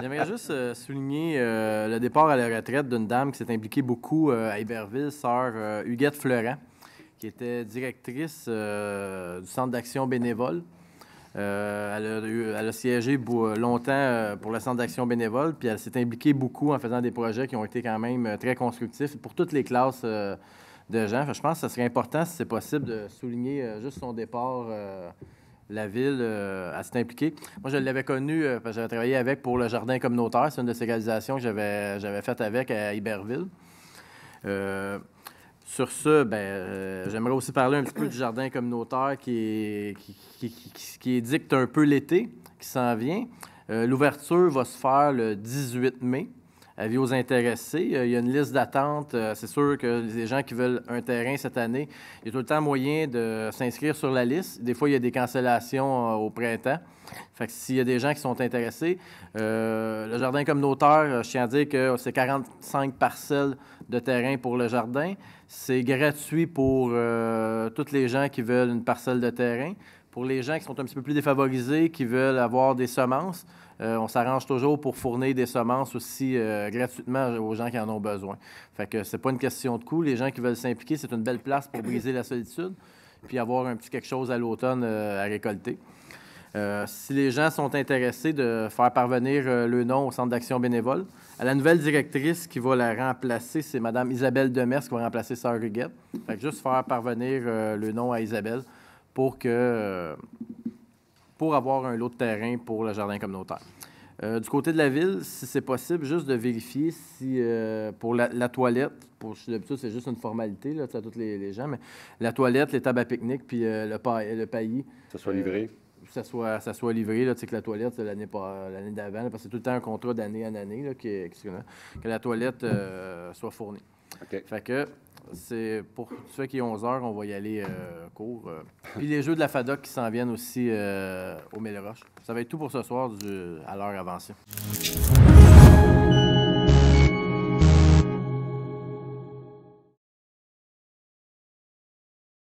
J'aimerais juste souligner le départ à la retraite d'une dame qui s'est impliquée beaucoup à Iberville, sœur Huguette Fleurant, qui était directrice du Centre d'action bénévole. Elle a siégé longtemps pour le Centre d'action bénévole, puis elle s'est impliquée beaucoup en faisant des projets qui ont été quand même très constructifs pour toutes les classes de gens. Je pense que ce serait important, si c'est possible, de souligner juste son départ. La ville, elle s'est impliquée. Moi, je l'avais connue parce que j'avais travaillé avec pour le jardin communautaire. C'est une de ces réalisations que j'avais faites avec à Iberville. Sur ce, j'aimerais aussi parler un petit peu du jardin communautaire qui dicte un peu l'été, qui s'en vient. L'ouverture va se faire le 18 mai. Avis aux intéressés. Il y a une liste d'attente. C'est sûr que les gens qui veulent un terrain cette année, il y a tout le temps moyen de s'inscrire sur la liste. Des fois, il y a des cancellations au printemps. Fait que s'il y a des gens qui sont intéressés, le jardin communautaire, je tiens à dire que c'est 45 parcelles de terrain pour le jardin. C'est gratuit pour tous les gens qui veulent une parcelle de terrain. Pour les gens qui sont un petit peu plus défavorisés, qui veulent avoir des semences, on s'arrange toujours pour fournir des semences aussi gratuitement aux gens qui en ont besoin. Fait que c'est pas une question de coût. Les gens qui veulent s'impliquer, c'est une belle place pour briser la solitude puis avoir un petit quelque chose à l'automne à récolter. Si les gens sont intéressés de faire parvenir le nom au Centre d'action bénévole, à la nouvelle directrice qui va la remplacer, c'est Mme Isabelle Demers qui va remplacer Sœur Huguette. Fait que juste faire parvenir le nom à Isabelle pour avoir un lot de terrain pour le jardin communautaire. Du côté de la ville, si c'est possible, juste de vérifier si pour la toilette, d'habitude c'est juste une formalité là, à tous les gens, mais la toilette, les tables à pique-nique, puis le paillis. Ça soit livré. Ça soit livré, là, tu sais, que la toilette, c'est l'année d'avant, là, parce que c'est tout le temps un contrat d'année en année, là, que la toilette soit fournie. OK. Fait que c'est pour ceux qui ont 11 heures, on va y aller court. Puis les jeux de la FADOC qui s'en viennent aussi au Mille Roches. Ça va être tout pour ce soir à l'heure avancée.